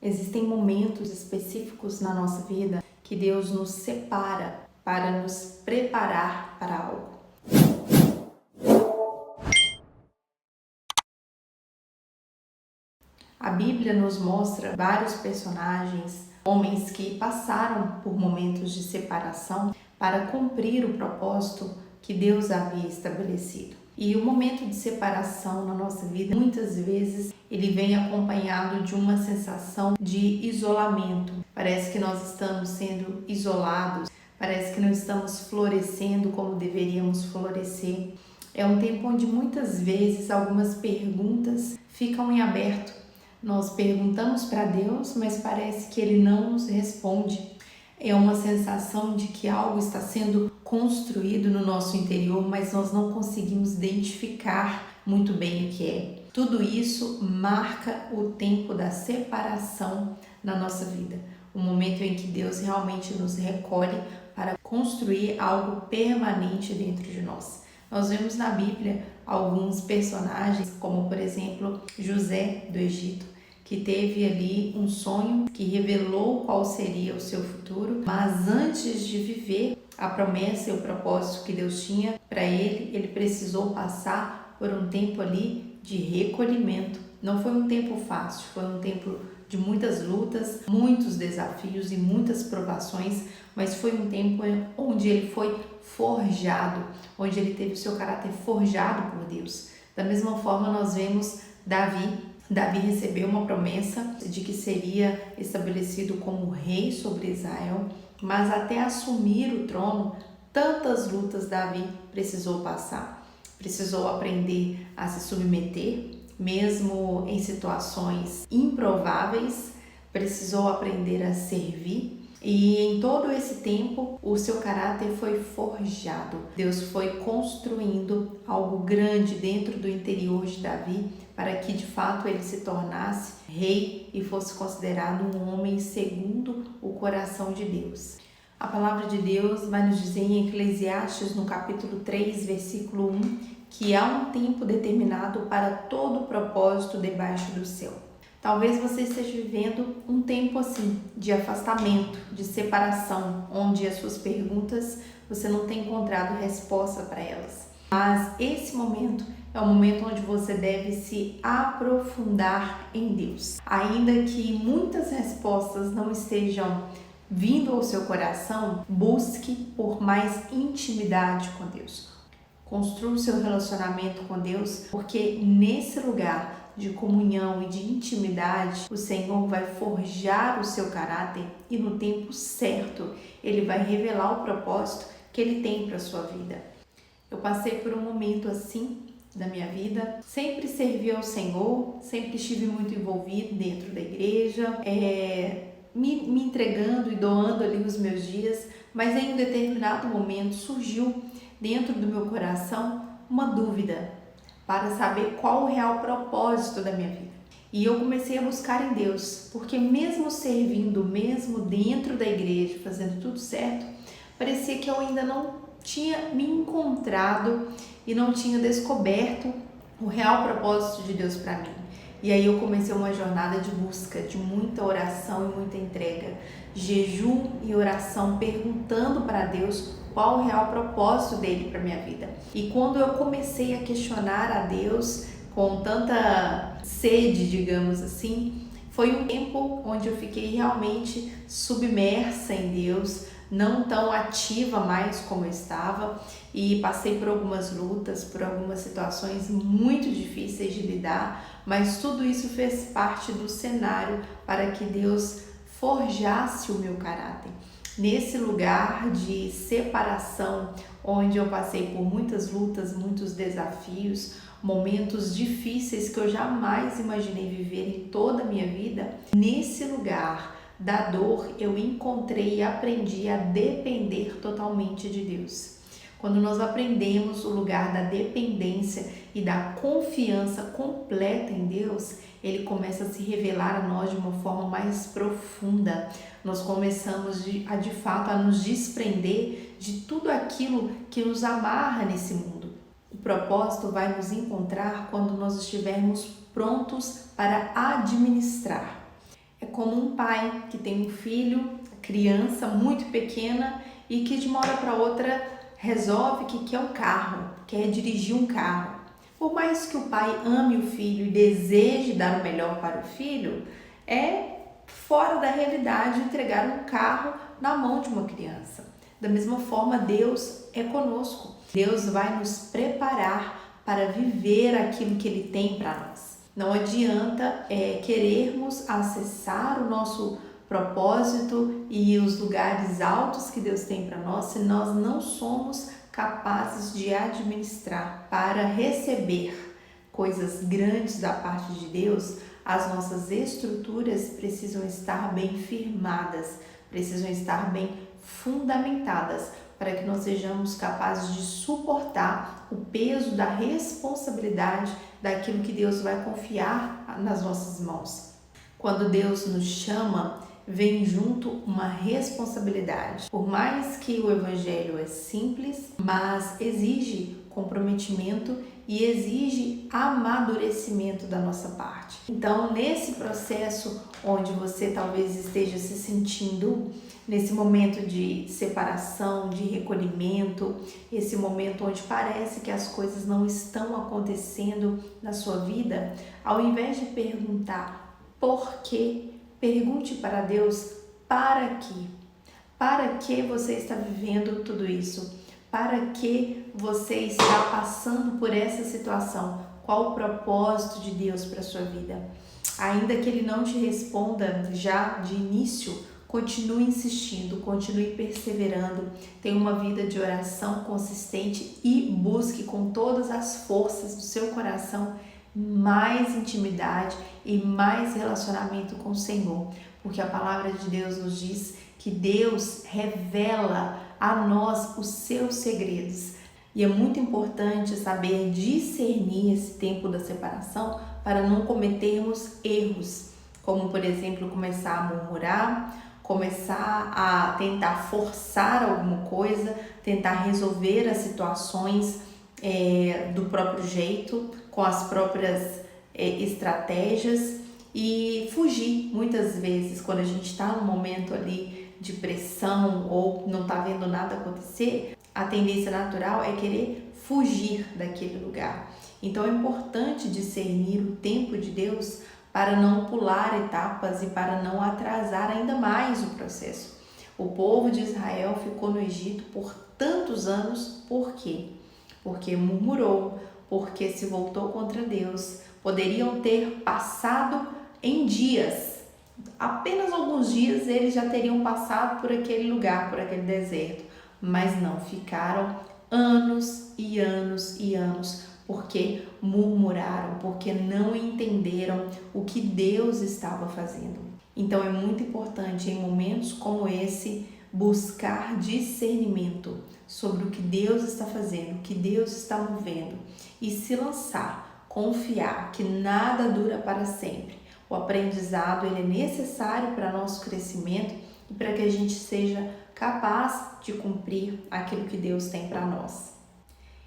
Existem momentos específicos na nossa vida que Deus nos separa para nos preparar para algo. A Bíblia nos mostra vários personagens, homens que passaram por momentos de separação para cumprir o propósito que Deus havia estabelecido. E o momento de separação na nossa vida, muitas vezes, ele vem acompanhado de uma sensação de isolamento. Parece que nós estamos sendo isolados, parece que não estamos florescendo como deveríamos florescer. É um tempo onde muitas vezes algumas perguntas ficam em aberto. Nós perguntamos para Deus, mas parece que Ele não nos responde. É uma sensação de que algo está sendo construído no nosso interior, mas nós não conseguimos identificar muito bem o que é. Tudo isso marca o tempo da separação na nossa vida. O momento em que Deus realmente nos recolhe para construir algo permanente dentro de nós. Nós vemos na Bíblia alguns personagens, como por exemplo José do Egito, que teve ali um sonho que revelou qual seria o seu futuro, mas antes de viver a promessa e o propósito que Deus tinha para ele, ele precisou passar por um tempo ali de recolhimento. Não foi um tempo fácil, foi um tempo de muitas lutas, muitos desafios e muitas provações, mas foi um tempo onde ele foi forjado, onde ele teve o seu caráter forjado por Deus. Da mesma forma, nós vemos Davi recebeu uma promessa de que seria estabelecido como rei sobre Israel, mas até assumir o trono, tantas lutas Davi precisou passar. Precisou aprender a se submeter, mesmo em situações improváveis, precisou aprender a servir. E em todo esse tempo, o seu caráter foi forjado. Deus foi construindo algo grande dentro do interior de Davi para que de fato ele se tornasse rei e fosse considerado um homem segundo o coração de Deus. A palavra de Deus vai nos dizer em Eclesiastes, no capítulo 3, versículo 1, que há um tempo determinado para todo o propósito debaixo do céu. Talvez você esteja vivendo um tempo assim, de afastamento, de separação, onde as suas perguntas você não tem encontrado resposta para elas. Mas esse momento é o momento onde você deve se aprofundar em Deus. Ainda que muitas respostas não estejam vindo ao seu coração, busque por mais intimidade com Deus. Construa o seu relacionamento com Deus, porque nesse lugar de comunhão e de intimidade, o Senhor vai forjar o seu caráter e no tempo certo Ele vai revelar o propósito que Ele tem para a sua vida. Eu passei por um momento assim da minha vida, sempre servi ao Senhor, sempre estive muito envolvido dentro da igreja, me entregando e doando ali os meus dias, mas em um determinado momento surgiu dentro do meu coração uma dúvida para saber qual o real propósito da minha vida. E eu comecei a buscar em Deus, porque mesmo servindo, mesmo dentro da igreja, fazendo tudo certo, parecia que eu ainda não tinha me encontrado e não tinha descoberto o real propósito de Deus para mim. E aí eu comecei uma jornada de busca, de muita oração e muita entrega, jejum e oração, perguntando para Deus qual o real propósito dele para minha vida. E quando eu comecei a questionar a Deus com tanta sede, digamos assim, foi um tempo onde eu fiquei realmente submersa em Deus, não tão ativa mais como eu estava, e passei por algumas lutas, por algumas situações muito difíceis de lidar, mas tudo isso fez parte do cenário para que Deus forjasse o meu caráter. Nesse lugar de separação, onde eu passei por muitas lutas, muitos desafios, momentos difíceis que eu jamais imaginei viver em toda a minha vida, nesse lugar da dor eu encontrei e aprendi a depender totalmente de Deus. Quando nós aprendemos o lugar da dependência e da confiança completa em Deus, Ele começa a se revelar a nós de uma forma mais profunda. Nós começamos de fato a nos desprender de tudo aquilo que nos amarra nesse mundo. O propósito vai nos encontrar quando nós estivermos prontos para administrar. É como um pai que tem um filho, criança muito pequena e que de uma hora para outra resolve que quer um carro, quer dirigir um carro. Por mais que o pai ame o filho e deseje dar o melhor para o filho, é fora da realidade entregar um carro na mão de uma criança. Da mesma forma, Deus é conosco. Deus vai nos preparar para viver aquilo que Ele tem para nós. Não adianta querermos acessar o nosso propósito e os lugares altos que Deus tem para nós se nós não somos capazes de administrar. Para receber coisas grandes da parte de Deus, as nossas estruturas precisam estar bem firmadas, precisam estar bem fundamentadas, para que nós sejamos capazes de suportar o peso da responsabilidade daquilo que Deus vai confiar nas nossas mãos. Quando Deus nos chama, vem junto uma responsabilidade. Por mais que o evangelho é simples, mas exige comprometimento e exige amadurecimento da nossa parte. Então, nesse processo onde você talvez esteja se sentindo, nesse momento de separação, de recolhimento, esse momento onde parece que as coisas não estão acontecendo na sua vida, ao invés de perguntar por quê, pergunte para Deus para quê? Para que você está vivendo tudo isso? Para que você está passando por essa situação? Qual o propósito de Deus para a sua vida? Ainda que Ele não te responda já de início, continue insistindo, continue perseverando, tenha uma vida de oração consistente e busque com todas as forças do seu coração mais intimidade e mais relacionamento com o Senhor, porque a palavra de Deus nos diz que Deus revela a nós os seus segredos. E é muito importante saber discernir esse tempo da separação para não cometermos erros, como por exemplo começar a murmurar, começar a tentar forçar alguma coisa, tentar resolver as situações do próprio jeito, com as próprias estratégias e fugir. Muitas vezes, quando a gente está num momento ali de pressão ou não está vendo nada acontecer, a tendência natural é querer fugir daquele lugar. Então é importante discernir o tempo de Deus para não pular etapas e para não atrasar ainda mais o processo. O povo de Israel ficou no Egito por tantos anos, por quê? Porque murmurou, porque se voltou contra Deus. Poderiam ter passado em dias, apenas alguns dias eles já teriam passado por aquele lugar, por aquele deserto, mas não, ficaram anos e anos e anos, porque murmuraram, porque não entenderam o que Deus estava fazendo. Então é muito importante em momentos como esse buscar discernimento sobre o que Deus está fazendo, o que Deus está movendo e se lançar, confiar que nada dura para sempre. O aprendizado ele é necessário para nosso crescimento e para que a gente seja capaz de cumprir aquilo que Deus tem para nós.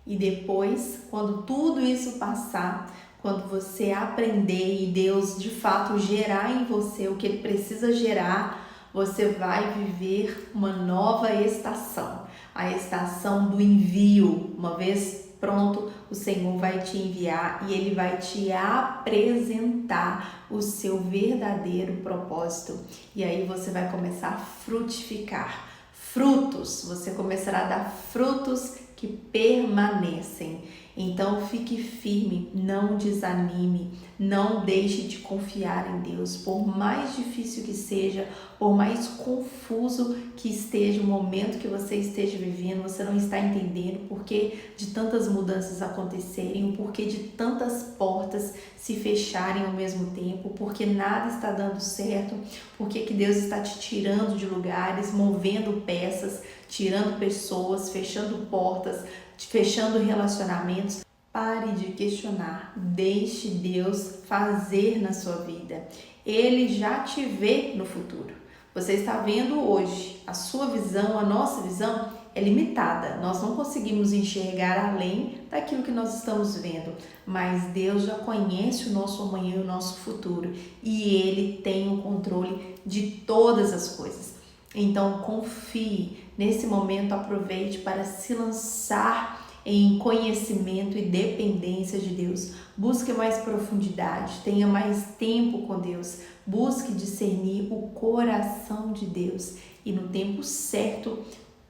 E depois, quando tudo isso passar, quando você aprender e Deus de fato gerar em você o que Ele precisa gerar, você vai viver uma nova estação, a estação do envio. Uma vez pronto, o Senhor vai te enviar e Ele vai te apresentar o seu verdadeiro propósito. E aí você vai começar a frutificar frutos, você começará a dar frutos que permanecem. Então fique firme, não desanime, não deixe de confiar em Deus. Por mais difícil que seja, por mais confuso que esteja o momento que você esteja vivendo, você não está entendendo o porquê de tantas mudanças acontecerem, o porquê de tantas portas se fecharem ao mesmo tempo, porque nada está dando certo, porque que Deus está te tirando de lugares, movendo peças, tirando pessoas, fechando portas, fechando relacionamentos. Pare de questionar, deixe Deus fazer na sua vida. Ele já te vê no futuro. Você está vendo hoje, a sua visão, a nossa visão é limitada. Nós não conseguimos enxergar além daquilo que nós estamos vendo, mas Deus já conhece o nosso amanhã e o nosso futuro e Ele tem o controle de todas as coisas. Então confie, nesse momento aproveite para se lançar em conhecimento e dependência de Deus. Busque mais profundidade, tenha mais tempo com Deus, busque discernir o coração de Deus e no tempo certo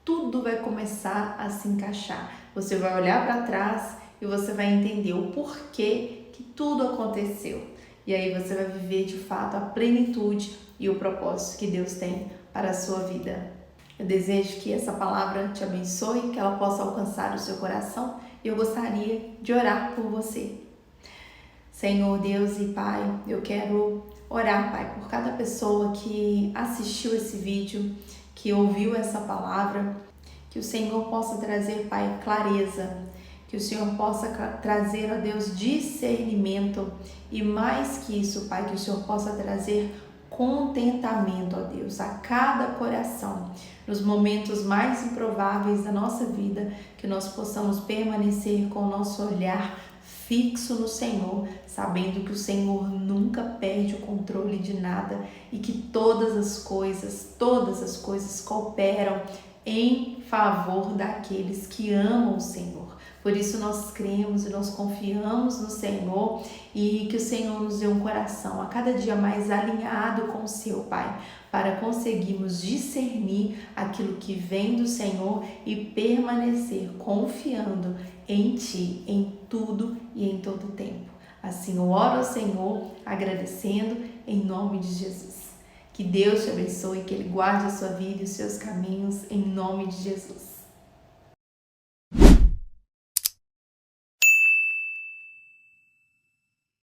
tudo vai começar a se encaixar. Você vai olhar para trás e você vai entender o porquê que tudo aconteceu. E aí você vai viver de fato a plenitude e o propósito que Deus tem para a sua vida. Eu desejo que essa palavra te abençoe, que ela possa alcançar o seu coração e eu gostaria de orar por você. Senhor Deus e Pai, eu quero orar, Pai, por cada pessoa que assistiu esse vídeo, que ouviu essa palavra, que o Senhor possa trazer, Pai, clareza, que o Senhor possa trazer, ó Deus, discernimento e mais que isso, Pai, que o Senhor possa trazer contentamento, ó Deus, a cada coração, nos momentos mais improváveis da nossa vida, que nós possamos permanecer com o nosso olhar fixo no Senhor, sabendo que o Senhor nunca perde o controle de nada e que todas as coisas cooperam em favor daqueles que amam o Senhor. Por isso nós cremos e nós confiamos no Senhor e que o Senhor nos dê um coração a cada dia mais alinhado com o seu, Pai, para conseguirmos discernir aquilo que vem do Senhor e permanecer confiando em Ti, em tudo e em todo tempo. Assim eu oro ao Senhor agradecendo em nome de Jesus. Que Deus te abençoe, que Ele guarde a sua vida e os seus caminhos em nome de Jesus.